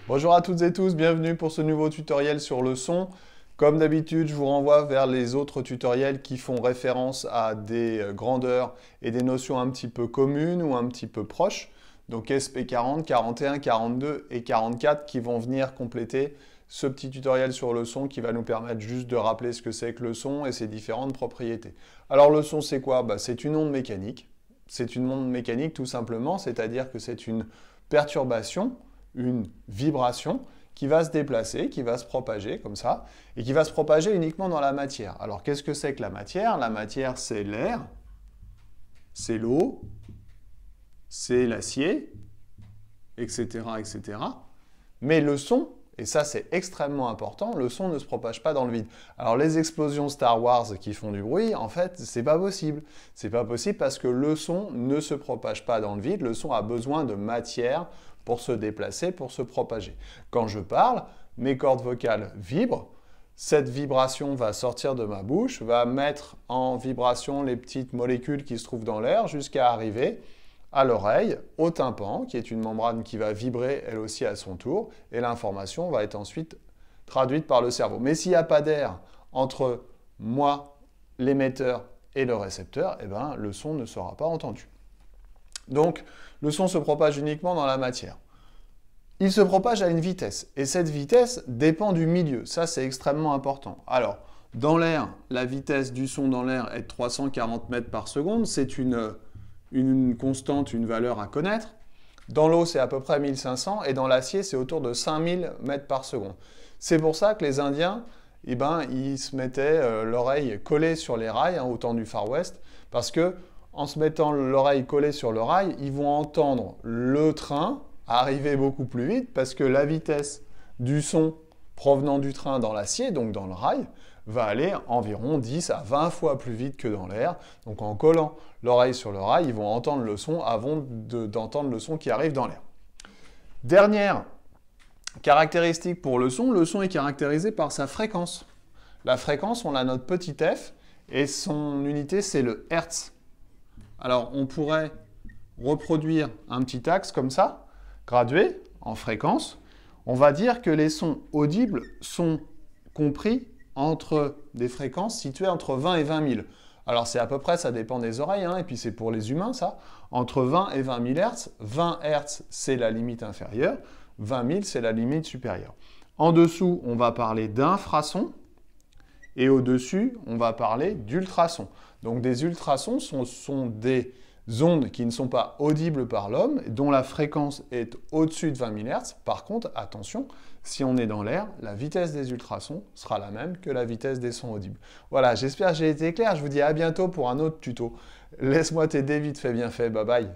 Bonjour à toutes et tous, bienvenue pour ce nouveau tutoriel sur le son. Comme d'habitude, je vous renvoie vers les autres tutoriels qui font référence à des grandeurs et des notions un petit peu communes ou un petit peu proches. Donc SP40, 41, 42 et 44 qui vont venir compléter ce petit tutoriel sur le son qui va nous permettre juste de rappeler ce que c'est que le son et ses différentes propriétés. Alors le son c'est quoi? C'est une onde mécanique. C'est une onde mécanique tout simplement, c'est-à-dire que c'est une perturbation, une vibration qui va se déplacer, qui va se propager comme ça, et qui va se propager uniquement dans la matière. Alors qu'est-ce que c'est que la matière? La matière c'est l'air, c'est l'eau, c'est l'acier, etc., etc. Mais le son, et ça c'est extrêmement important, le son ne se propage pas dans le vide. Alors les explosions Star Wars qui font du bruit, en fait, c'est pas possible. C'est pas possible parce que le son ne se propage pas dans le vide, le son a besoin de matière pour se déplacer, pour se propager. Quand je parle, mes cordes vocales vibrent, cette vibration va sortir de ma bouche, va mettre en vibration les petites molécules qui se trouvent dans l'air jusqu'à arriver à l'oreille, au tympan, qui est une membrane qui va vibrer elle aussi à son tour, et l'information va être ensuite traduite par le cerveau. Mais s'il n'y a pas d'air entre moi, l'émetteur, et le récepteur, eh ben, le son ne sera pas entendu. Donc, le son se propage uniquement dans la matière. Il se propage à une vitesse, et cette vitesse dépend du milieu. Ça, c'est extrêmement important. Alors, dans l'air, la vitesse du son dans l'air est de 340 mètres par seconde. C'est une constante, une valeur à connaître. Dans l'eau, c'est à peu près 1500, et dans l'acier, c'est autour de 5000 mètres par seconde. C'est pour ça que les Indiens, eh ben, ils se mettaient l'oreille collée sur les rails, au temps du Far West, parce que en se mettant l'oreille collée sur le rail, ils vont entendre le train arriver beaucoup plus vite parce que la vitesse du son provenant du train dans l'acier, donc dans le rail, va aller environ 10 à 20 fois plus vite que dans l'air. Donc en collant l'oreille sur le rail, ils vont entendre le son avant d'entendre le son qui arrive dans l'air. Dernière caractéristique pour le son est caractérisé par sa fréquence. La fréquence, on a notre petit f et son unité c'est le hertz. Alors, on pourrait reproduire un petit axe comme ça, gradué en fréquence. On va dire que les sons audibles sont compris entre des fréquences situées entre 20 et 20 000. Alors, c'est à peu près, ça dépend des oreilles, et puis c'est pour les humains, ça. Entre 20 et 20 000 Hz, 20 Hz, c'est la limite inférieure, 20 000, c'est la limite supérieure. En dessous, on va parler d'infrasons, et au-dessus, on va parler d'ultrasons. Donc des ultrasons sont des ondes qui ne sont pas audibles par l'homme, dont la fréquence est au-dessus de 20 000 Hz. Par contre, attention, si on est dans l'air, la vitesse des ultrasons sera la même que la vitesse des sons audibles. Voilà, j'espère que j'ai été clair. Je vous dis à bientôt pour un autre tuto. Laisse-moi t'aider vite fait, bien fait. Bye bye.